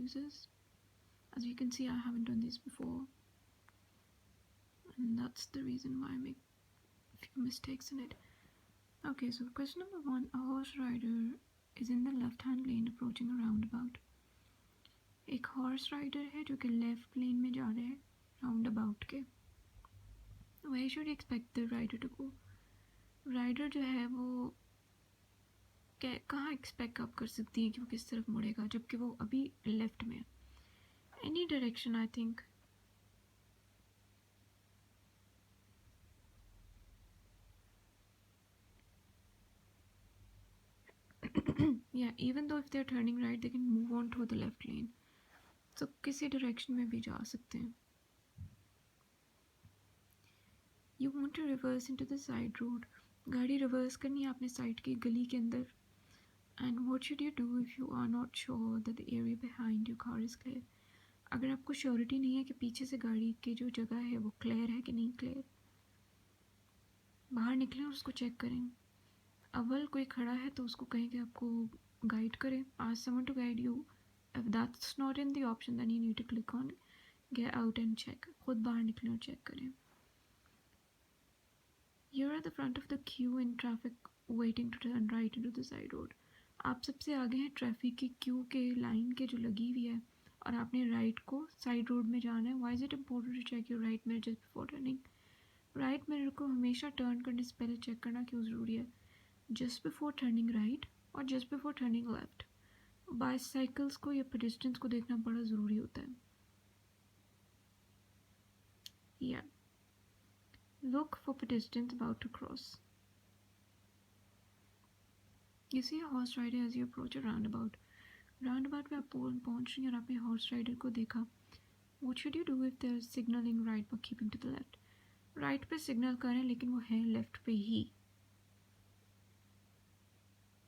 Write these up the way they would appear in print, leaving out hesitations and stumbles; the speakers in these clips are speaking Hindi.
excuses. As you can see, I haven't done this before, and that's the reason why I make a few mistakes in it. Okay, so question number 1, a horse rider is in the left hand lane approaching a roundabout. एक हॉर्स राइडर है जो कि लेफ्ट लेन में जा रहे हैं राउंड अबाउट के. Where should you expect the rider to go? Rider जो है वो कहाँ एक्सपेक्ट आप कर सकती हैं कि वो किस तरफ मुड़ेगा जबकि वो अभी लेफ्ट में है. Any direction I think. Yeah, even though if they're turning right, they can move on to the left lane. So किसी डायरेक्शन में भी जा सकते हैं. You want to reverse into the side road. गाड़ी रिवर्स करनी है आपने साइड की गली के अंदर. And what should you do if you are not sure that the area behind your car is clear? अगर आपको श्योरिटी नहीं है कि पीछे से गाड़ी की जो जगह है वो क्लियर है कि नहीं क्लियर, बाहर निकलें और उसको चेक करें. अव्वल कोई खड़ा है तो उसको कहें कि आपको गाइड करें. Ask someone to guide you. If that's not in the option, then you need to click on get out and check. खुद बाहर निकलें और चेक करें. You're at the front of the queue in traffic waiting to turn right into the side road. आप सबसे आगे हैं ट्रैफिक की क्यू के लाइन के जो लगी हुई है और आपने राइट को साइड रोड में जाना है. Why is it important to check your right mirror just before turning? Right mirror को हमेशा टर्न करने से पहले चेक करना क्यों ज़रूरी है? जस्ट बिफोर टर्निंग राइट और just before turning left. Bicycles को या पेडेस्ट्रियंस को देखना बड़ा ज़रूरी होता है. या look for pedestrians about to cross. You see a horse rider as you approach a roundabout. Roundabout पे आप पहुंच रही हैं और आपने हॉर्स राइडर को देखा. What should you do if they're signaling right but keeping to the left? Right पे सिग्नल करें लेकिन वो है लेफ्ट पे ही.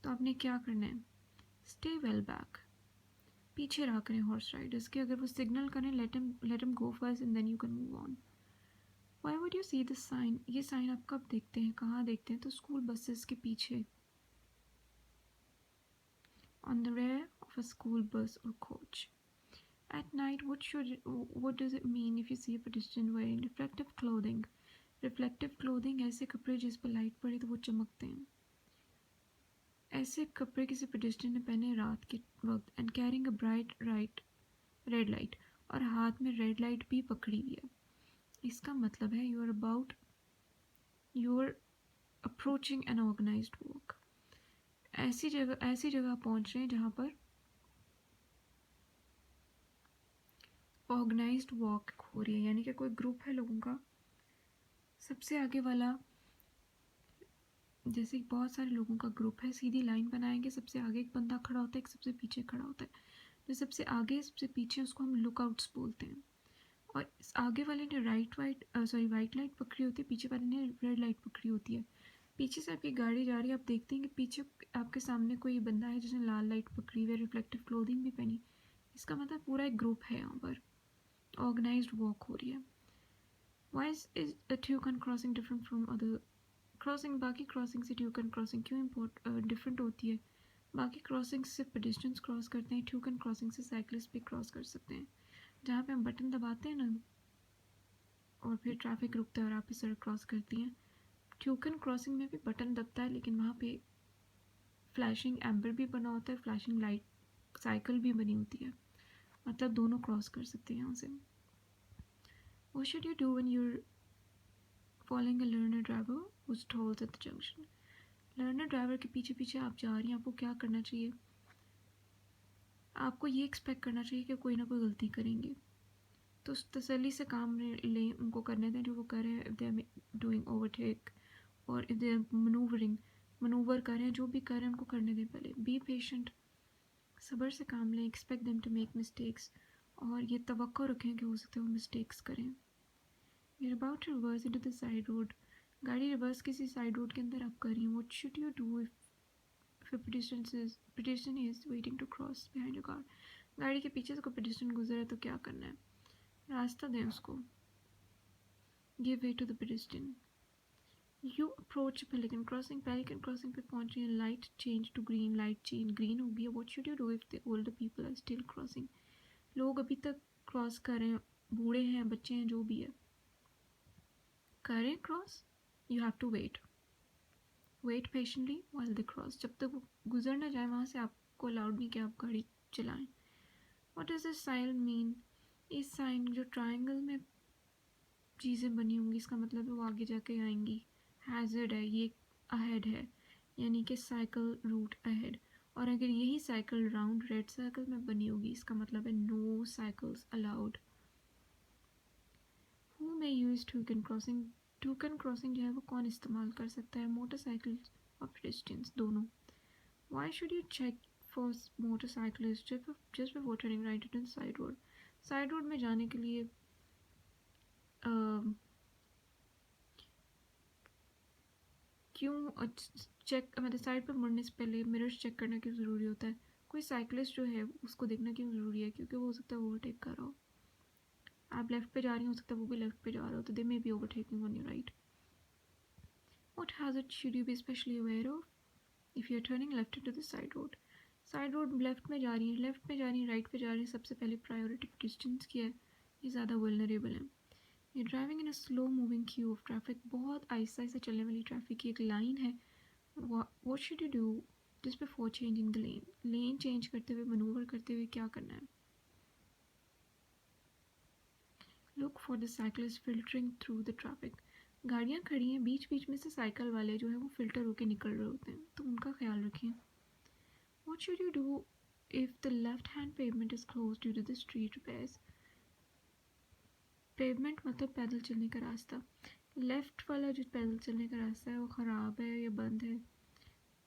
तो आपने क्या करना है? Stay well back. पीछे रहा करें हॉर्स राइडर्स के. अगर वो सिग्नल करें let him go first and then you can move on. Why would you see this sign? ये साइन आप कब देखते हैं, कहाँ देखते हैं? तो स्कूल बसेस के पीछे. On the rear of a school bus or coach. At night, what does it mean if you see a pedestrian wearing reflective clothing? Reflective clothing ऐसे कपड़े जिस पर लाइट पड़े तो वो चमकते हैं. ऐसे कपड़े किसी पेडेस्ट्रियन ने पहने रात के वक्त. And carrying a bright red light, और हाथ में रेड लाइट भी पकड़ी हुई है. इसका मतलब है you are approaching an organised walk. ऐसी जगह पहुंच रहे हैं जहाँ पर ऑर्गेनाइज्ड वॉक हो रही है, यानी कि कोई ग्रुप है लोगों का. सबसे आगे वाला, जैसे बहुत सारे लोगों का ग्रुप है, सीधी लाइन बनाएंगे. सबसे आगे एक बंदा खड़ा होता है, एक सबसे पीछे खड़ा होता है. जो सबसे आगे सबसे पीछे उसको हम लुकआउट्स बोलते हैं. और इस आगे वाले ने वाइट लाइट पकड़ी होती है, पीछे वाले ने रेड लाइट पकड़ी होती है. पीछे से आपकी गाड़ी जा रही है, आप देखते हैं कि पीछे आपके सामने कोई बंदा है जिसने लाल लाइट पकड़ी हुई है, रिफ्लेक्टिव क्लोथिंग भी पहनी. इसका मतलब पूरा एक ग्रुप है यहाँ पर, ऑर्गेनाइज्ड वॉक हो रही है. Why is a Tucan crossing different from other crossing? बाकी क्रॉसिंग से ट्यूकन क्रॉसिंग क्यों डिफरेंट होती है? बाकी क्रॉसिंग से पेडेस्ट्रियंस क्रॉस करते हैं, ट्यूकन क्रॉसिंग से साइकिलिस्ट भी क्रॉस कर सकते हैं. जहाँ पे हम बटन दबाते हैं ना और फिर ट्रैफिक रुकता है और आप ही सड़क क्रॉस करती हैं. ट्यूकन क्रॉसिंग में भी बटन दबता है लेकिन वहाँ पे फ्लैशिंग एम्बर भी बना होता है, फ्लैशिंग लाइट साइकिल भी बनी होती है. मतलब दोनों क्रॉस कर सकते हैं यहाँ से. What should you do when you're following a learner driver who's told at the junction? Learner driver के पीछे पीछे आप जा रही हैं, आपको क्या करना चाहिए? आपको ये एक्सपेक्ट करना चाहिए कि कोई ना कोई गलती करेंगे, तो उस तसल्ली से काम लें, उनको करने दें जो वो कर रहे हैं. If they are doing overtake और इफ़ दे आर मनूवर कर रहे हैं, जो भी कर रहे हैं उनको करने दें पहले. बी पेशेंट, सब्र से काम लें. Expect them to make mistakes, और ये तवक्को रखें कि हो सकता है वो मिस्टेक्स करें. You're about to reverse into the side road. गाड़ी रिवर्स किसी साइड रोड के अंदर आप कर रही हैं. What should you do if a pedestrian is waiting to cross behind your car? गाड़ी के पीछे से कोई pedestrian गुजरे तो क्या करना है? रास्ता दें उसको. Give way to the pedestrian. You approach Pelican Crossing. Pelican Crossing पे पहुंच रही हैं. Light change to green. Light change green हो गई है. What should you do if the older people are still crossing? लोग अभी तक क्रॉस कर रहे हैं, बूढ़े हैं, बच्चे हैं, जो भी है, करें cross, you have to wait patiently while they cross. जब तक वो गुजर ना जाए वहाँ से, आपको अलाउड नहीं कि आप गाड़ी चलाएं। What does this sign mean? इस साइन जो ट्राइंगल में चीज़ें बनी होंगी, इसका मतलब है वो आगे जाके आएंगी। हैज़र्ड है, ये अहेड है, यानी कि साइकिल रूट अहेड। और अगर यही साइकिल राउंड रेड सर्कल में बनी होगी, इसका मतलब है no cycles allowed. Who may use toucan crossing? Toucan crossing जो है वो कौन इस्तेमाल कर सकता है? मोटरसाइकिल और पेडेस्ट्रियंस दोनों। Why should you check for motorcyclist just before turning right on side road? Side road में जाने के लिए क्यों चेक, मतलब साइड पर मुड़ने से पहले मिरर्स चेक करना क्यों ज़रूरी होता है? कोई साइकिलिस्ट जो है उसको देखना क्यों ज़रूरी है? क्योंकि वो हो सकता है ओवरटेक कर रहा हो। आप लेफ्ट पे जा रही हो सकता है वो भी लेफ्ट पे जा रहा हो, तो they may be overtaking on your right. What hazard should you be especially aware of if you are turning left into the side road? Side road left में जा रही है, लेफ्ट में जा रही है, राइट पे जा रही है, सबसे पहले प्रायोरिटी डिस्टेंस की है, ये ज़्यादा वल्नरेबल है। ये driving in a slow moving Q of traffic, बहुत आहिस्ता आहिस्ता चलने वाली ट्रैफिक की एक लाइन है। What should you do just before changing the lane? Lane change करते हुए, मनूवर करते हुए क्या करना है? Look for the cyclist filtering through the traffic. गाड़ियाँ खड़ी हैं, बीच बीच में से साइकिल वाले जो है वो फिल्टर होके निकल रहे होते हैं, तो उनका ख्याल रखें। What should you do if the left-hand pavement is closed due to the street repairs? Pavement मतलब पैदल चलने का रास्ता। लेफ्ट वाला जो पैदल चलने का रास्ता है वो ख़राब है या बंद है,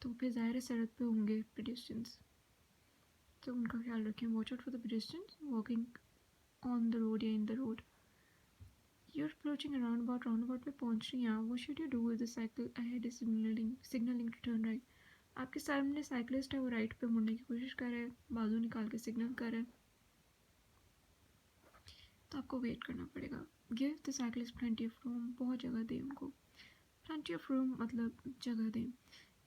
तो फिर ज़ाहिर है सड़क पे होंगे पेडेस्ट्रियंस, तो उनका ख्याल रखें। Watch out for the pedestrians walking on the road या in the road. You're approaching roundabout पे पहुँच रही हैं, वो should you do with the cycle ahead is signalling to turn right. आपके सामने साइकिलिस्ट है, वो राइट पे मुड़ने की कोशिश कर रहा है, बाजू निकाल के सिग्नल कर रहा है, तो आपको वेट करना पड़ेगा। Give the cyclist plenty of room, बहुत जगह दें उनको। प्लेंटी ऑफ रूम मतलब जगह दें।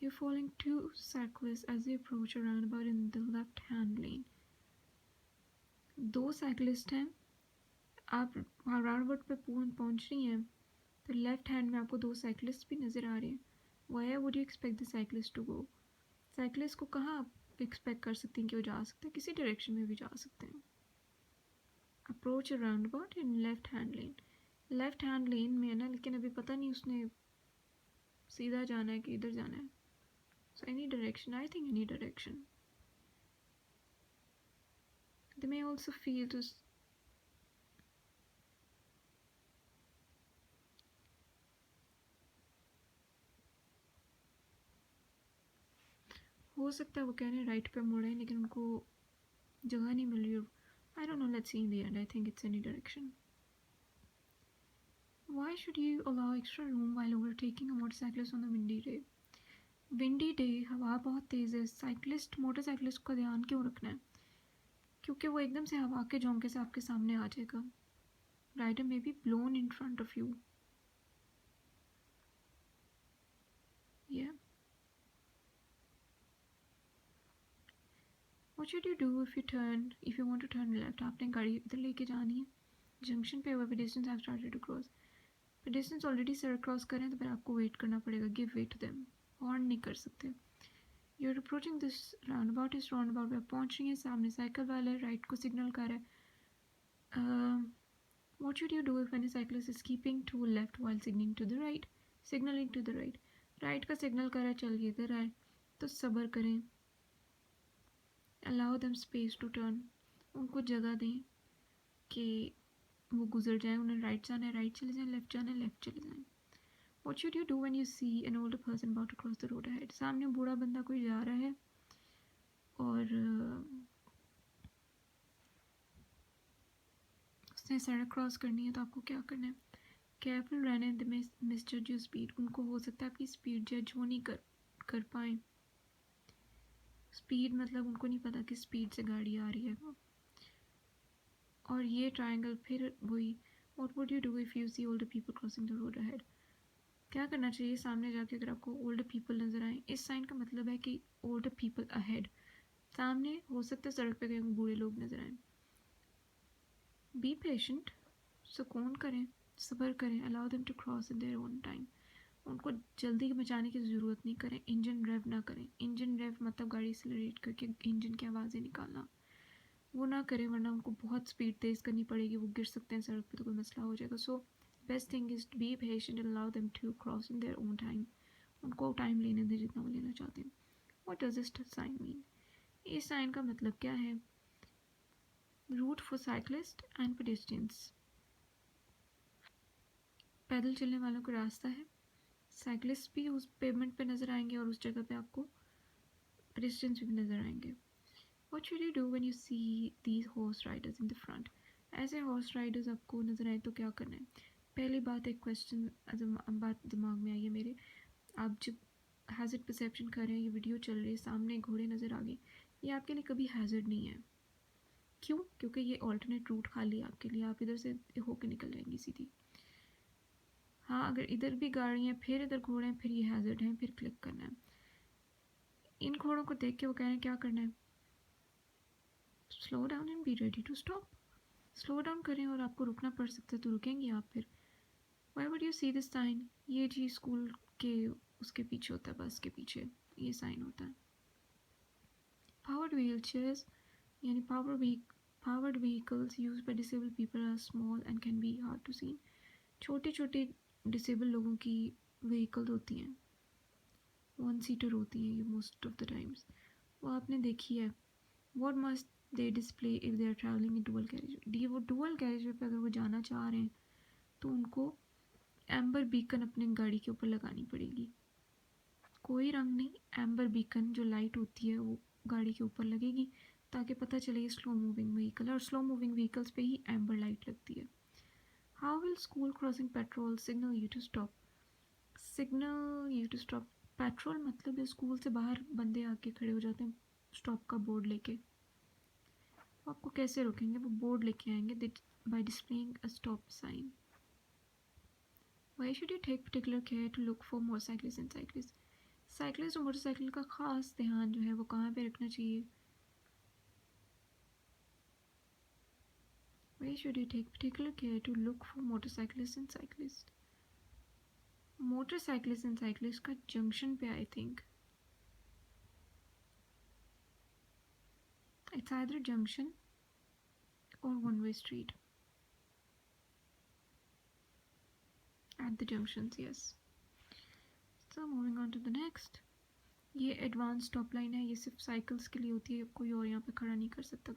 You following two cyclist as they approach a roundabout in the left hand lane. दो साइकिलिस्ट हैं, आप राउंड अबाउट पे पहुंच रही हैं, तो लेफ्ट हैंड में आपको दो साइकिलिस्ट भी नज़र आ रहे हैं। Why would you expect the cyclist to go? Cyclist को कहाँ आप एक्सपेक्ट कर सकते हैं कि वो जा सकते हैं? किसी डायरेक्शन में भी जा सकते हैं। Approach a roundabout in left hand lane, left hand lane में है ना, लेकिन अभी पता नहीं उसने सीधा जाना है कि इधर जाना है। So any direction, I think any direction. They may also feel to, हो सकता है वो कह रहे हैं राइट पे मुड़े, लेकिन उनको जगह नहीं मिल रही। I don't know, let's see in the end. I think it's any direction. Why should you allow extra room while overtaking a motorcyclist on the windy day? Windy day, हवा बहुत तेज़ है, साइकिलिस्ट मोटरसाइकिलिस्ट का ध्यान क्यों रखना है? क्योंकि वो एकदम से हवा के झोंके से आपके सामने आ जाएगा। Rider may be blown in front of you. Yeah. What should you do if you want to turn left? आपने गाड़ी इधर लेके जानी है, जंक्शन पे हुआ, pedestrians have started to cross. Pedestrians already सड़क क्रॉस करें तो फिर आपको वेट करना पड़ेगा। Give way to them, horn नहीं कर सकते। You are approaching this roundabout, इस राउंड अबाउट पे पहुंच रही है, सामने साइकिल वाला है, राइट को सिग्नल कर रहा है। What should you do if any cyclist is keeping to left while signalling to the right? Signalling to the right, right का सिग्नल कर रहा है, चल के इधर आए, तो सब्र करें। Allow them space to turn, उनको जगह दें कि वो गुजर जाए। उन्हें राइट जाना है राइट चले जाएँ, लेफ्ट जाना है लेफ्ट चले जाएँ। What should you do when you see an older person about to cross the road ahead? सामने बूढ़ा बंदा कोई जा रहा है और उसने सड़क क्रॉस करनी है, तो आपको क्या करना है? केयरफुल रहना है, मिसजज योर स्पीड। उनको हो सकता है आपकी स्पीड जज वो नहीं कर पाए। स्पीड मतलब उनको नहीं पता किस स्पीड से गाड़ी आ रही है वो। और ये ट्रायंगल फिर वही, what would you do if you see older people crossing the road ahead? क्या करना चाहिए सामने जाके अगर आपको ओल्डर पीपल नज़र आए? इस साइन का मतलब है कि ओल्डर पीपल अहेड, सामने हो सकता है सड़क पे कहीं बूढ़े लोग नज़र आए। बी पेशेंट, सुकून करें, सब्र करें, allow them to cross in their own time. उनको जल्दी मचाने की ज़रूरत नहीं करें, इंजन रेव ना करें। इंजन रेव मतलब गाड़ी एक्सेलरेट करके इंजन की आवाज़ें निकालना, वो ना करें, वरना उनको बहुत स्पीड तेज़ करनी पड़ेगी, वो गिर सकते हैं सड़क पे तो कोई मसला हो जाएगा। So best thing is be patient and allow them to cross in their own time. उनको टाइम लेने दें जितना वो लेना चाहते हैं। What does this sign mean? इस साइन का मतलब क्या है? Route for cyclist and pedestrians, पैदल चलने वालों का रास्ता है। साइकिलिस्ट भी उस पेमेंट पे नज़र आएंगे और उस जगह पे आपको पेडेस्ट्रियंस भी नज़र आएंगे। What should you do when you see these horse riders in the front? ऐसे हॉर्स राइडर्स आपको नज़र आए तो क्या करना है? पहली बात, एक क्वेश्चन बात दिमाग में आई है मेरे। आप जब हैज़र्ड परसेप्शन कर रहे हैं, ये वीडियो चल रही है, सामने घोड़े नज़र आ गए, ये आपके लिए कभी हैज़र्ड नहीं है। क्यों? क्योंकि ये ऑल्टरनेट रूट खाली है आपके लिए, आप इधर से होके निकल जाएंगी सीधी। हाँ, अगर इधर भी गाड़ी है, फिर इधर घोड़े हैं, फिर ये हैज़र्ड है, फिर क्लिक करना है। इन घोड़ों को देख के वो कह रहे हैं क्या करना है? Slow down and be ready to stop. Slow down करें और आपको रुकना पड़ सकता है तो रुकेंगे आप फिर। Why would you see this sign? ये जी स्कूल के उसके पीछे होता है, बस के पीछे ये साइन होता है। पावर्ड व्हील चेयर्स यानी powered vehicles used by disabled people are small and can be hard to see. छोटे छोटे डिसेबल लोगों की व्हीकल होती हैं, वन सीटर होती हैं ये मोस्ट ऑफ द टाइम्स, वो आपने देखी है। What must they display if they are travelling in dual carriage? वो डुअल कैरेज पे अगर वो जाना चाह रहे हैं तो उनको एम्बर बीकन अपने गाड़ी के ऊपर लगानी पड़ेगी। कोई रंग नहीं, एम्बर बीकन जो लाइट होती है वो गाड़ी के ऊपर लगेगी ताकि पता चले ये स्लो मूविंग व्हीकल है, और स्लो मूविंग व्हीकल्स पे ही एम्बर लाइट लगती है। How will school crossing patrol signal you to stop? Signal you to stop, patrol मतलब स्कूल से बाहर बंदे आके खड़े हो जाते हैं स्टॉप का बोर्ड लेके, आपको कैसे रोकेंगे? वो बोर्ड लेके आएंगे by displaying a stop sign. Why should you take particular care to look for motorcyclists and cyclists? Cyclist और मोटरसाइकिल का ख़ास ध्यान जो है वो कहाँ पे रखना चाहिए? Why should you take particular care to look for motorcyclists and cyclists? Motorcyclist and cyclist का जंक्शन पे I think it's either junction or one way street at the junctions, yes. So moving on to the next. ये एडवांस स्टॉप लाइन है, ये सिर्फ साइकिल्स के लिए होती है, कोई और यहाँ पे खड़ा नहीं कर सकता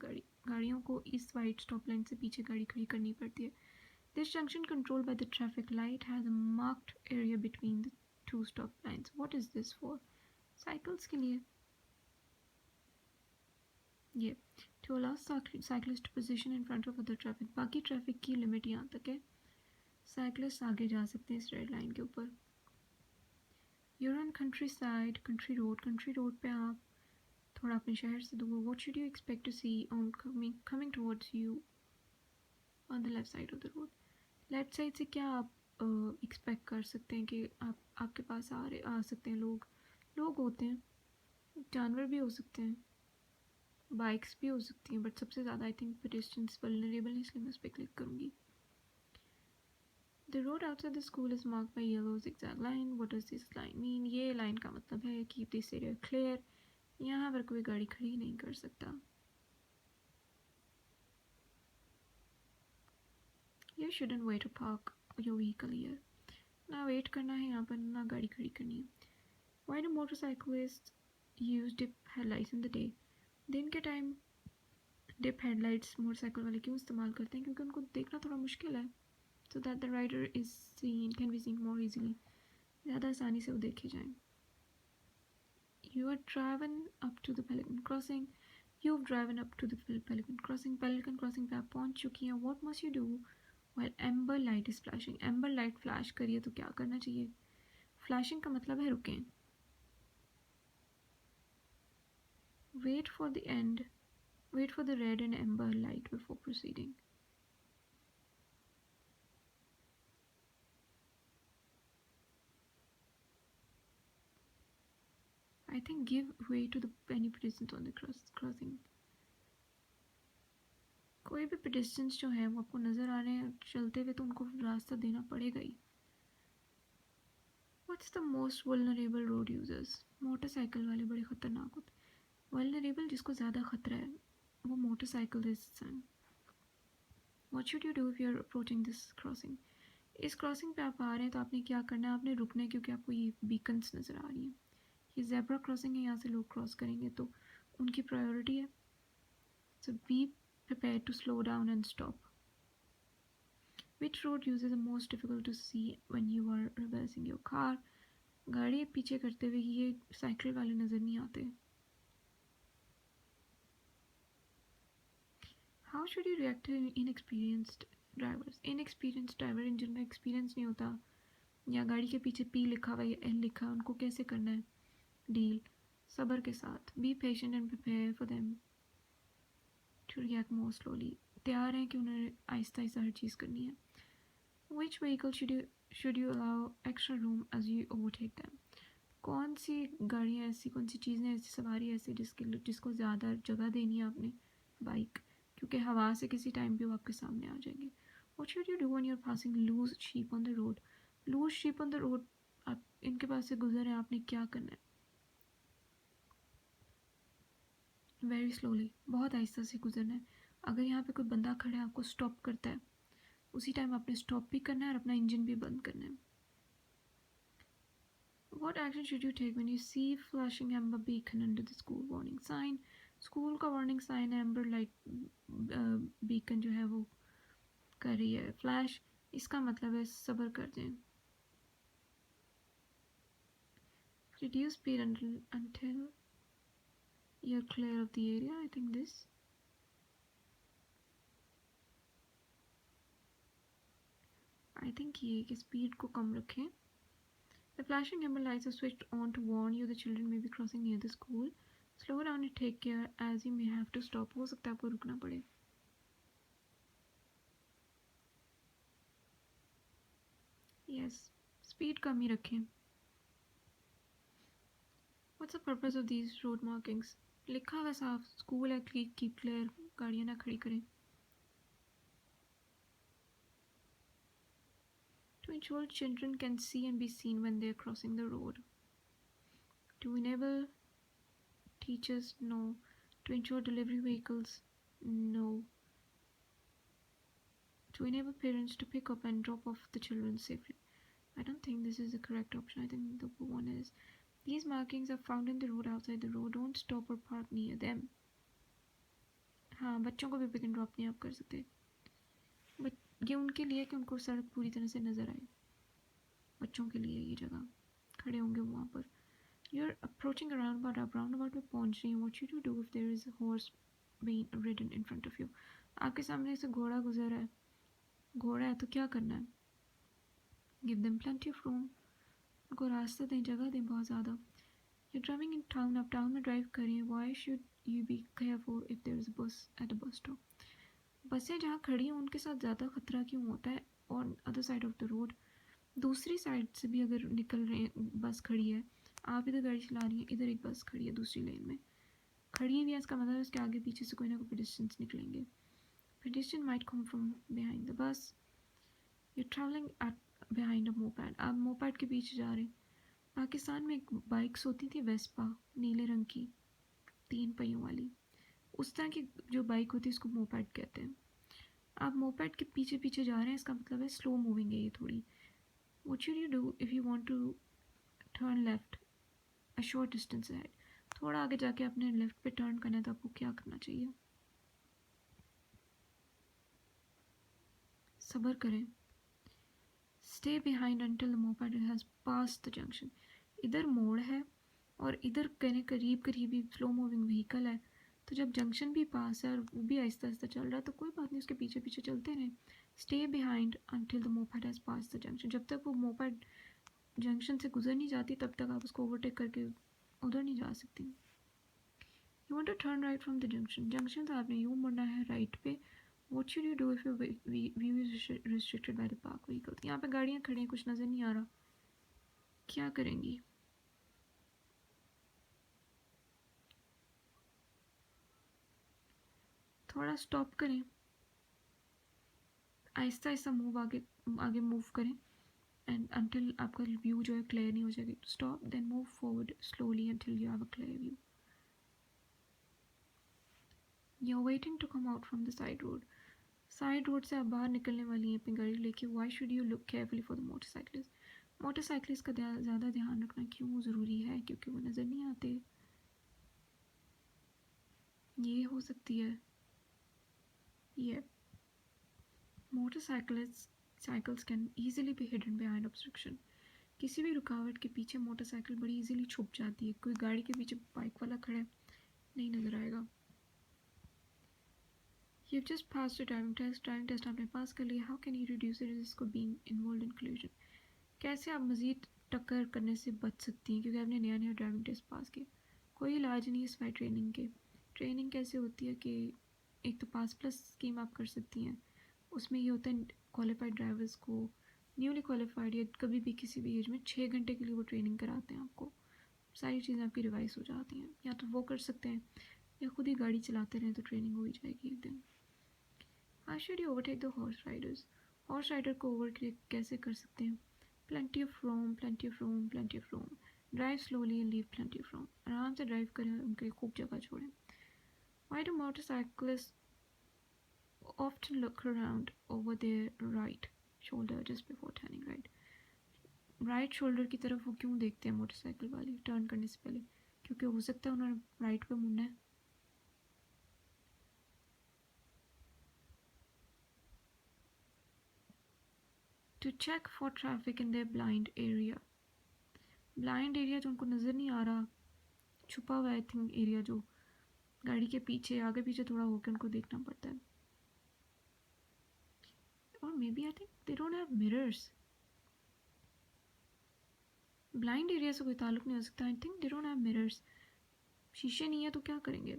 गाड़ियों को इस वाइट स्टॉप लाइन से पीछे गाड़ी खड़ी करनी पड़ती है। This junction controlled by the traffic light has a marked area between the two stop lines. What is this for? Cycles के लिए ये to allow cyclist position in front of other traffic, बाकी ट्रैफिक की लिमिट यहाँ तक है, साइकिलिस्ट आगे जा सकते हैं इस रेड लाइन के ऊपर। You're on country side, country road पे आप थोड़ा अपने शहर से दूर। What should you expect to see on coming towards you on the left side of the road? Left side से क्या आप एक्सपेक्ट कर सकते हैं कि आपके पास आ सकते हैं लोग होते हैं, जानवर भी हो सकते हैं, बाइक्स भी हो सकती हैं, बट सबसे ज़्यादा आई थिंक पेडेस्ट्रियंस वल्नरेबल है, इसलिए मैं उस पर क्लिक करूँगी। The road outside the school is marked by yellow zigzag line. What does this line mean? ये लाइन का मतलब है keep this area clear, यहाँ पर कोई गाड़ी खड़ी नहीं कर सकता। You shouldn't wait to park your vehicle here. ना वेट करना है यहाँ पर, ना गाड़ी खड़ी करनी है। Why do motorcyclists use dip headlights in the day? दिन के टाइम डिप हेडलाइट्स मोटरसाइकिल वाले क्यों इस्तेमाल करते हैं? क्योंकि उनको देखना थोड़ा मुश्किल है, so that the rider is can be seen more easily, ज़्यादा आसानी से वो देखे जाएं। You are driven up to the Pelican Crossing. You've driven up to the Pelican Crossing. Pelican Crossing पे आप पहुंच चुकी हैं। What must you do while amber light is flashing? Amber light flash करिए तो क्या करना चाहिए? Flashing का मतलब है रुकें। Wait for the red and amber light before proceeding. I think give way to the any pedestrians on the crossing. कोई भी पेडेस्ट्रियंस जो हैं वो आपको नज़र आ रहे हैं चलते हुए तो उनको रास्ता देना पड़ेगा ही. What's the most vulnerable road users? Motorcycle वाले बड़े ख़तरनाक होते हैं. वल्नरेबल जिसको ज़्यादा ख़तरा है वो मोटरसाइकिलिस्ट हैं. What should you do if you are approaching this crossing? इस क्रॉसिंग पे आप आ रहे हैं तो आपने क्या करना है, आपने रुकना है क्योंकि आपको ये बीकन्स नज़र आ रही हैं. ये जेब्रा क्रॉसिंग है, यहाँ से लोग क्रॉस करेंगे तो उनकी प्रायोरिटी है. सो B prepared to slow down and stop. Which road uses the most difficult to see when you are reversing your car? गाड़ी पीछे करते हुए ये साइकिल वाले नज़र नहीं आते. How should you react to inexperienced drivers? Inexperienced driver इन जिनका एक्सपीरियंस नहीं होता या गाड़ी के पीछे P लिखा हुआ या L लिखा है, उनको कैसे करना है डील? सब्र के साथ. Be patient and prepare for them to react more slowly. तैयार हैं कि उन्हें आहिस्ता आहिस्ता हर चीज़ करनी है. Which vehicle should you allow extra room as you overtake them? कौन सी गाड़ियाँ ऐसी, कौन सी चीज़ें ऐसी, सवारी ऐसी जिसको ज़्यादा जगह देनी है आपने? बाइक, क्योंकि हवा से किसी टाइम भी वो आपके सामने आ जाएंगे. What should you do when you're passing loose sheep on the road? Loose sheep on the road, आप इनके पास से गुजर रहे हैं, आपने क्या करना है? Very slowly, बहुत आहिस्ता से गुजरना है. अगर यहाँ पे कोई बंदा खड़ा है आपको स्टॉप करता है, उसी टाइम आपने स्टॉप भी करना है और अपना इंजन भी बंद करना है. What action should you take when you see flashing amber beacon under the school warning sign? School का वार्निंग साइन है, एम्बर लाइट बीकन जो है वो कर रही है फ्लैश. इसका मतलब है सब्र कर दें. Reduce speed until you're clear of the area. I think this. I think ये कि स्पीड को कम रखें. The flashing amber lights are switched on to warn you the children may be crossing near the school. Slow down and take care as you may have to stop. हो सकता है आपको रुकना पड़े. Yes, speed कम ही रखें. What's the purpose of these road markings? लिखा हुआ साफ, स्कूल है, कीप क्लियर, गाड़ियाँ ना खड़ी करें. To ensure children can see and be seen when they are crossing the road. To enable teachers, no. To ensure delivery vehicles, no. To enable parents to pick up and drop off the children safely. I don't think this is the correct option. I think the one is. These markings are found in the road outside the road. Don't stop or park near them. हाँ, बच्चों को भी पिक एंड ड्रॉप नहीं आप कर सकते. बट ये उनके लिए कि उनको सड़क पूरी तरह से नज़र आए. बच्चों के लिए ये जगह खड़े होंगे वहाँ पर. You're approaching a roundabout. आप roundabout पे पहुँच रही हैं. What should you do if there is a horse being ridden in front of you? आपके सामने से घोड़ा गुजर रहा है. घोड़ा है तो क्या करना है? Give them plenty of room. उनको रास्ता दें, जगह दें बहुत ज़्यादा. You're driving in town. आप टाउन में ड्राइव कर रही हैं. Why should you be careful if there is a bus at a bus stop? बसें जहाँ खड़ी हैं उनके साथ ज़्यादा खतरा क्यों होता है? On other side of the road, दूसरी साइड से भी अगर निकल रहे हैं, बस खड़ी है, आप इधर गाड़ी चला रही हैं, इधर एक बस खड़ी है दूसरी लेन में खड़ी हुई है, इसका मतलब उसके आगे पीछे से कोई ना कोई पेडेस्ट्रियंस निकलेंगे. Pedestrian might come from behind the bus. You travelling at behind a moped. आप मोपैड के पीछे जा रहे हैं. पाकिस्तान में एक बाइक्स होती थी वेस्पा, नीले रंग की, 3 पहियों वाली. उस तरह की जो बाइक होती है उसको मोपैड कहते हैं. आप मोपैड के पीछे पीछे जा रहे हैं, इसका मतलब है स्लो मूविंग है ये थोड़ी. What should you do if you want to turn left a short distance ahead? थोड़ा आगे जाके आपने लेफ्ट पे टर्न करना है तो आपको क्या करना चाहिए? सब्र करें. Stay behind until the moped has passed the junction. इधर मोड़ है और इधर कहीं करीब करीब ही स्लो मूविंग व्हीकल है, तो जब जंक्शन भी पास है और वो भी आहिस्ता आहिस्ता चल रहा है तो कोई बात नहीं, उसके पीछे पीछे चलते रहें. Stay behind until the moped has passed the junction. जब तक वो मोपेड जंक्शन से गुजर नहीं जाती तब तक आप उसको ओवरटेक करके उधर नहीं जा सकती. You want to turn right from the junction. Junction से आपने यूँ मुड़ना है राइट पे. What should you do if your view is restricted by the park vehicle? यहाँ पे गाड़ियाँ खड़ी हैं, कुछ नज़र नहीं आ रहा, क्या करेंगी? थोड़ा स्टॉप करें. आहिस्ता आहिस्ता आगे मूव करें एंड अंटिल आपका व्यू जो है क्लियर नहीं हो जाएगी. Stop then move forward slowly until you have a clear view. You're waiting to come out from the side road. Side road से आप बाहर निकलने वाली हैं अपनी गाड़ी लेके. Why should you look carefully for the motorcyclist. Motorcyclist का ज़्यादा ध्यान रखना क्यों ज़रूरी है? क्योंकि वो नज़र नहीं आते. ये हो सकती है ये. Motorcycles can easily be hidden behind obstruction. किसी भी रुकावट के पीछे मोटरसाइकिल बड़ी इजीली छुप जाती है. कोई गाड़ी के पीछे बाइक वाला खड़ा है, नहीं नज़र आएगा. You've just passed a driving test आपने पास कर लिया. How can you reduce the risk of being involved in collision? कैसे आप मज़ीद टक्कर करने से बच सकती हैं क्योंकि आपने नया नया ड्राइविंग टेस्ट पास किया. कोई इलाज नहीं है सिवाय ट्रेनिंग के. ट्रेनिंग कैसे होती है कि एक तो पास प्लस स्कीम आप कर सकती हैं. उसमें ये होता है क्वालिफाइड ड्राइवर्स को न्यूली क्वालिफाइड या कभी भी किसी भी एज में 6 घंटे के लिए वो ट्रेनिंग कराते हैं. आपको सारी चीज़ें आपकी रिवाइज हो जाती हैं. या तो वो कर सकते हैं या खुद ही गाड़ी चलाते रहें तो ट्रेनिंग हो ही जाएगी एक दिन. How should you overtake the horse riders? Horse rider को ओवरटेक कैसे कर सकते हैं? Plenty of room, plenty of room, plenty of room. Drive slowly and leave plenty of room. आराम से ड्राइव करें और उनके लिए खूब जगह छोड़ें. Why do motorcyclists often look around over their right shoulder just before turning right? Right shoulder की तरफ वो क्यों देखते हैं मोटरसाइकिल वाले टर्न करने से पहले? क्योंकि हो सकता है उन्होंने राइट पे मुड़ना है. To check for traffic in their blind area. Blind area जो उनको नज़र नहीं आ रहा, छुपा हुआ आई थिंक एरिया जो गाड़ी के पीछे आगे पीछे थोड़ा होकर उनको देखना पड़ता है. और maybe I think they don't have mirrors. Blind area से कोई ताल्लुक नहीं हो सकता. I think they don't have mirrors. शीशे नहीं है तो क्या करेंगे?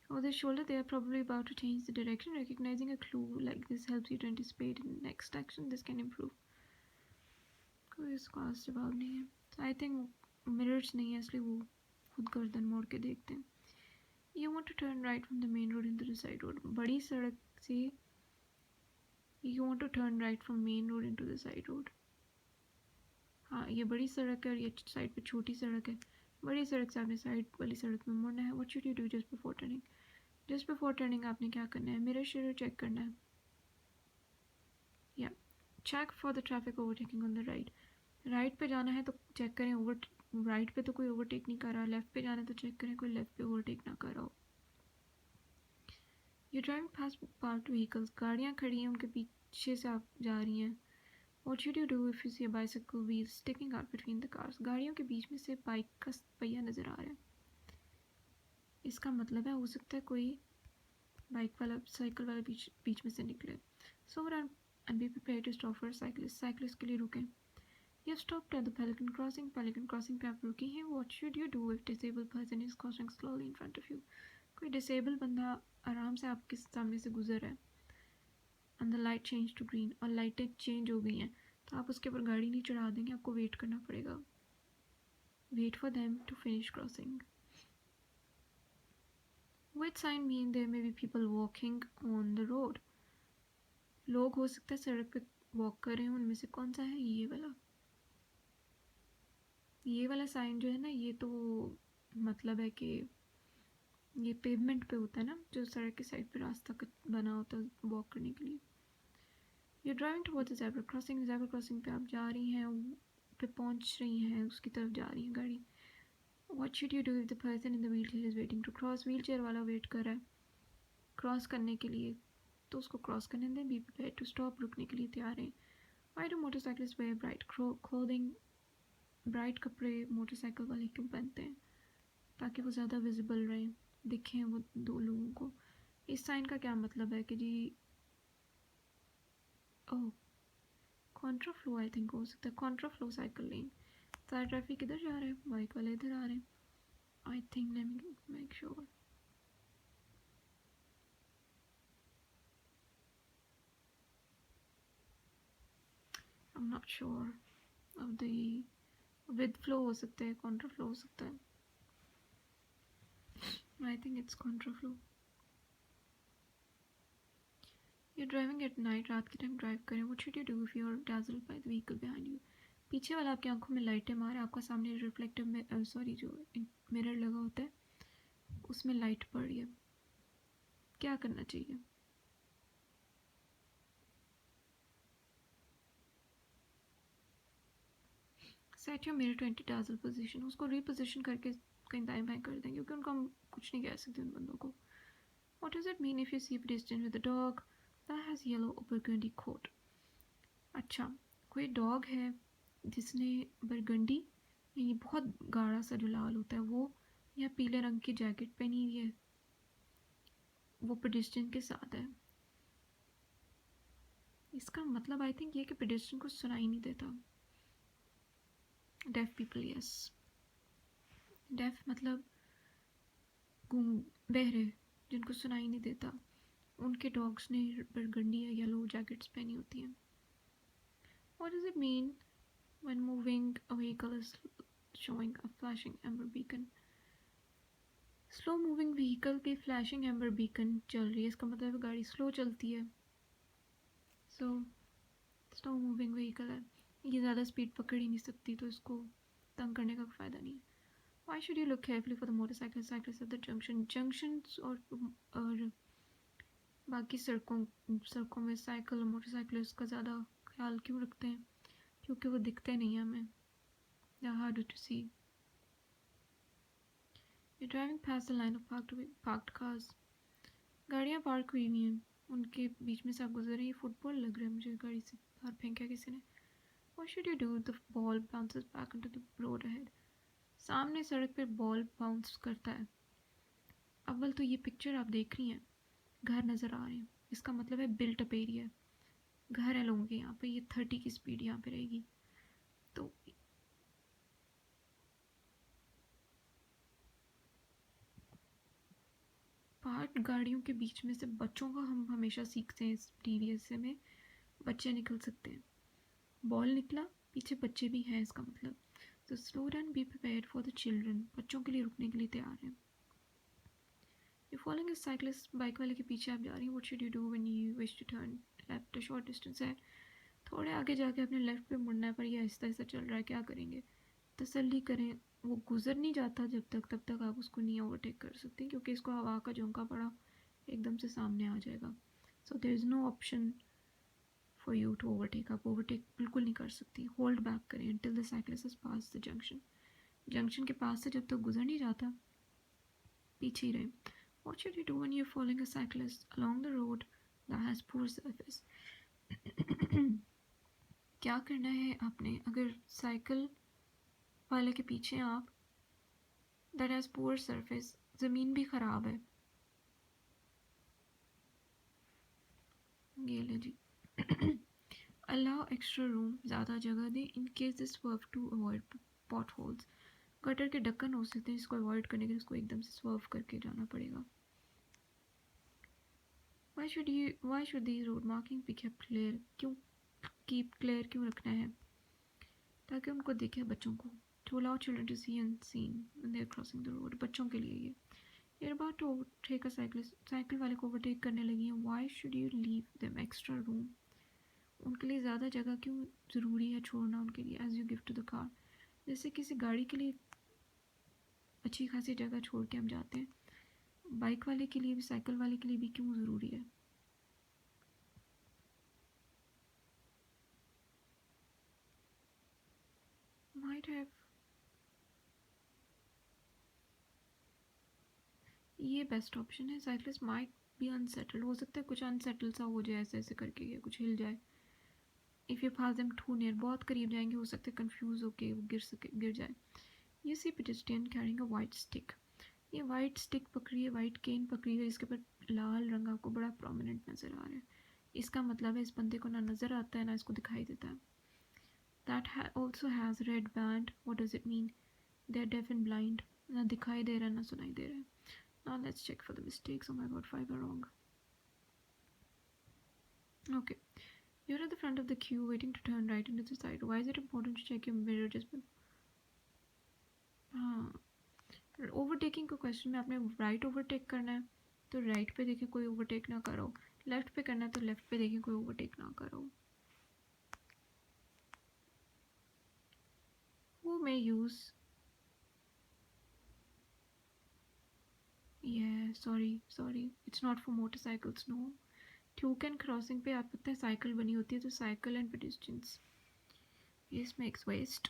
Over their shoulder, they are probably about to change the direction. Recognizing a clue like this helps you to anticipate in the next action. This can improve. कोई इसका जवाब नहीं है. आई थिंक मिरर्स नहीं है इसलिए वो खुद गर्दन मोड़ के देखते हैं. You want to turn right from the main road into the side road. बड़ी सड़क से You want to turn right from main road into the side road. हाँ, ये बड़ी सड़क है और ये साइड पे छोटी सड़क है. बड़ी सड़क से आपने साइड वाली सड़क में मुड़ना है. What should you do just before turning? Just before turning आपने क्या करना है? मिरर शेयर चेक करना है. या check for the traffic overtaking on the right. Right पे जाना है तो चेक करें राइट पे तो कोई ओवरटेक नहीं कर रहा. लेफ्ट पे जाना है तो चेक करें कोई लेफ्ट पे ओवरटेक ना कर रहा हो. You driving fast parked vehicles. गाड़ियाँ खड़ी हैं उनके पीछे से आप जा रही हैं. What should you do if you see a bicycle wheel sticking out between the cars? गाड़ियों के बीच में से बाइक का पहिया नज़र आ रहा है. इसका मतलब है हो सकता है कोई बाइक वाला साइकिल वाला बीच में से निकले. So run and be prepared to stop for a cyclist. Cyclist के लिए रुकें. You have stopped at the Pelican Crossing. Pelican Crossing पे आप रुकी हैं. What should you do if disabled person is crossing slowly in front of you? कोई disabled बंदा आराम से आपके सामने से गुजर रहा है. And the light changed to green. और लाइटें चेंज हो गई हैं तो आप उसके ऊपर गाड़ी नहीं चढ़ा देंगे. आपको वेट करना पड़ेगा. Wait for them to finish crossing. Which sign mean there may be people walking on the road? लोग हो सकता है सड़क पे वॉक कर रहे हैं. उनमें से कौन सा है? ये वाला साइन जो है ना, ये तो मतलब है कि ये पेवमेंट पे होता है ना, जो सड़क के साइड पे रास्ता बना होता है वॉक करने के लिए. You driving towards the zebra crossing. Zebra crossing पे आप जा रही हैं, पे पहुंच रही हैं, उसकी तरफ जा रही हैं गाड़ी. What should you do if the person in the wheelchair is waiting to cross. Wheelchair वाला वेट कर रहा है क्रॉस करने के लिए तो उसको क्रॉस करने दें. Be prepared to stop. रुकने के लिए तैयार हैं. Why do motorcyclist wear bright clothing. Bright कपड़े मोटरसाइकिल वाले क्यों पहनते हैं? ताकि वो ज़्यादा विजिबल रहें, दिखें वो दो लोगों को. इस साइन का क्या मतलब है कि जी ओह कॉन्ट्रा फ्लो आई थिंक हो सकता है. कॉन्ट्रा फ्लो साइकिल लेन. सारा ट्रैफिक इधर जा रहा है, बाइक वाले इधर आ रहे हैं. I think let me make sure. I am not sure of the with flow हो सकता है, कॉन्ट्रा फ्लो हो सकता है. आई think it's Contra flow. You're driving at night, रात के टाइम ड्राइव करें. What should you do if you're dazzled by the vehicle behind you? पीछे वाला आपकी आंखों में लाइटें मारे, आपका सामने रिफ्लेक्टिव में जो मिरर लगा होता है उसमें लाइट पड़ रही है, क्या करना चाहिए? Set your mirror to anti dazzle position. उसको रीपोजिशन करके कहीं दाएं बाएं कर दें, क्योंकि उनको हम कुछ नहीं कह सकते उन बंदों को. What does it mean if you see a pedestrian with a dog that has yellow or burgundy coat? अच्छा, कोई डॉग है जिसने बरगंडी यानी बहुत गाढ़ा सा जो लाल होता है वो या पीले रंग की जैकेट पहनी हुई है, वो पेडिस्ट्रियन के साथ है. इसका मतलब आई थिंक ये कि पेडिस्ट्रियन को सुनाई नहीं देता. Def people, yes. डेफ मतलब बहरे, जिनको सुनाई नहीं देता, उनके डॉग्स ने बरगंडी या येलो जैकेट्स पहनी होती हैं. What does it mean when moving a vehicle is showing a flashing amber beacon? Slow moving vehicle पे फ्लैशिंग एम्बर बीकन चल रही है, इसका मतलब गाड़ी स्लो चलती है. सो स्लो मूविंग व्हीकल है, ये ज़्यादा स्पीड पकड़ ही नहीं सकती, तो इसको तंग करने का फ़ायदा नहीं है. Why should you look carefully for the motorcyclists at the junction? Junctions और बाकी सड़कों में साइकिल और मोटरसाइकिलिस्ट का ज़्यादा ख्याल क्यों रखते हैं? क्योंकि वो दिखते नहीं हैं हमें. They're harder to see. You're driving past the line of parked cars. गाड़ियाँ पार्क हुई हुई हैं, उनके बीच में से आप गुजर रहे हैं. फुटबॉल लग रहा है मुझे, गाड़ी से बाहर फेंका किसी ने. What should you do? The ball bounces back into the road ahead. सामने सड़क पर बॉल बाउंस करता है. अव्वल तो ये पिक्चर आप देख रही हैं, घर नज़र आ रहे हैं, इसका मतलब है बिल्ट अप एरिया, घर है लोगों के यहाँ पे. ये 30 की स्पीड यहाँ पे रहेगी. तो पार्क गाड़ियों के बीच में से बच्चों का हम हमेशा सीखते हैं. इस टीवीएस में बच्चे निकल सकते हैं, बॉल निकला, पीछे बच्चे भी हैं, इसका मतलब. तो slow down, be prepared for the children, बच्चों के लिए रुकने के लिए तैयार हैं. You following a cyclist, bike वाले के पीछे आप जा रही हैं. What should you do when you wish to turn left? A short distance है, थोड़े आगे जाके अपने लेफ्ट पे मुड़ना है, पर ये आहिस्ता आहिस्ता चल रहा है, क्या करेंगे? तसल्ली करें, वो गुजर नहीं जाता जब तक, तब तक आप उसको नहीं ओवरटेक कर सकते, क्योंकि इसको हवा का झोंका पड़ा एकदम से सामने आ जाएगा. So there is no option for you to overtake. आप ओवरटेक बिल्कुल नहीं कर सकती. होल्ड बैक करें until the cyclist has passed the junction. जंक्शन के पास से जब तक गुजर नहीं जाता, पीछे ही रहे. What should you do when you're following a cyclist along the road that has poor surface? क्या करना है आपने अगर साइकिल वाले के पीछे आप, that has poor surface, ज़मीन भी ख़राब है. ये ले जी. Allow extra room, ज़्यादा जगह दें. In case this swerve to avoid potholes. Gutter के ढक्कन हो सकते हैं, इसको अवॉइड करने के लिए इसको एकदम से स्वर्व करके जाना पड़ेगा. Why should these road markings be kept clear? क्यों keep clear क्यों रखना है? ताकि उनको दिखे, बच्चों को. To allow children to see unseen when they are crossing the road. बच्चों के लिए ये. You're about to overtake a cyclist. Cycle वाले को ओवरटेक करने लगी हैं. Why should you leave them extra room? उनके लिए ज़्यादा जगह क्यों ज़रूरी है छोड़ना उनके लिए? As you give to the car. जैसे किसी गाड़ी के लिए अच्छी खासी जगह छोड़ के हम जाते हैं, बाइक वाले के लिए भी, साइकिल वाले के लिए भी क्यों ज़रूरी है? Might have, ये बेस्ट ऑप्शन है. साइकिलिस्ट माइट बी अनसेटल्ड, हो सकता है कुछ अनसेटल सा हो जाए, ऐसे ऐसे करके या कुछ हिल जाए. If you pass them too near, बहुत करीब जाएंगे, हो सकता है कंफ्यूज होके वो गिर जाए. ये see pedestrian carrying a white stick. ये वाइट स्टिक पकड़ी है, वाइट केन पकड़ी है, इसके ऊपर लाल रंग आपको बड़ा प्रोमिनेंट नज़र आ रहा है. इसका मतलब है इस बंदे को ना नज़र आता है ना इसको दिखाई देता है. That also has red band. What does it mean? They're deaf and blind. ना दिखाई दे रहा है ना सुनाई दे रहा है. Now let's check for the mistakes. Oh my god, 5 are wrong. Okay. You're at the front of the queue waiting to turn right into the side. Why is it important to check your mirror just before? हाँ, ओवरटेकिंग को क्वेश्चन में आपने राइट ओवरटेक करना है, तो राइट पे देखें कोई ओवरटेक ना करो, लेफ़्ट पे करना है तो लेफ़्ट पे देखिए कोई ओवरटेक ना करो. Who may use, yeah, sorry, it's not for motorcycles, no. Toucan crossing पे आप पता है साइकिल बनी होती है, तो cycle and pedestrians, yes makes west.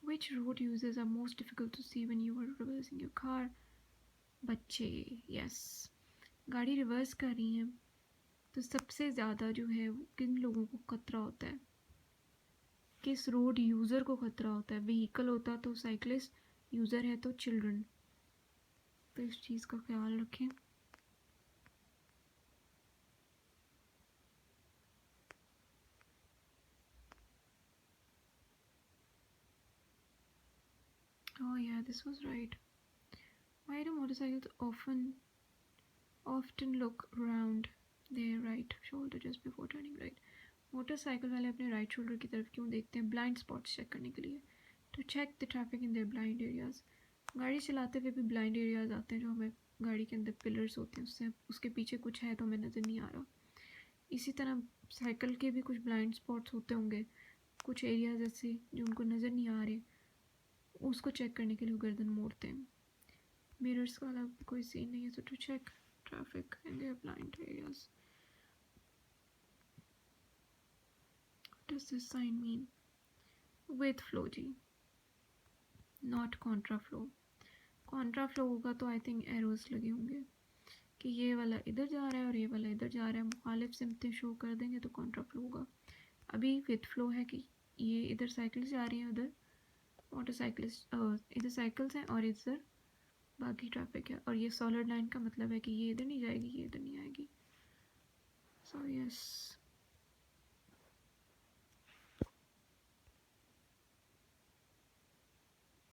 Which road uses are most difficult to see when you are reversing your car? बच्चे, यस. गाड़ी रिवर्स कर रही हैं तो सबसे ज़्यादा जो है वो किन लोगों को खतरा होता है, किस रोड यूज़र को खतरा होता है. व्हीकल होता तो साइकिलिस्ट, यूज़र है तो चिल्ड्रन. तो इस चीज़ का ख्याल रखें. Oh yeah, this was right. Why do motorcycles often look around their right shoulder just before turning right? Motorcycle वाले अपने राइट शोल्डर की तरफ क्यों देखते हैं? ब्लाइंड स्पॉट्स चेक करने के लिए, to check the traffic in their blind areas. गाड़ी चलाते हुए भी ब्लाइंड एरियाज आते हैं जो हमें गाड़ी के अंदर पिलर्स होते हैं, उससे उसके पीछे कुछ है तो हमें नज़र नहीं आ रहा. इसी तरह साइकिल के भी कुछ ब्लाइंड स्पॉट्स होते होंगे, कुछ एरियाज ऐसे जो उनको नज़र नहीं आ रहे, उसको चेक करने के लिए गर्दन मोड़ते हैं. मिरर्स वाला कोई सीन नहीं है, so to check traffic in their blind areas. Does this sign mean? With flow जी, not contra flow. Contra flow होगा तो आई थिंक एरोज लगे होंगे कि ये वाला इधर जा रहा है और ये वाला इधर जा रहा है, मुखालिफ सिमतें शो कर देंगे तो कॉन्ट्रा फ्लो होगा. अभी विथ फ्लो है कि ये इधर साइकिल जा रही है, उधर मोटरसाइकिलिस्ट, इधर साइकिल्स हैं और इधर बाकी ट्रैफिक है. और ये सॉलिड लाइन का मतलब है कि ये इधर नहीं जाएगी, ये इधर नहीं आएगी. So yes,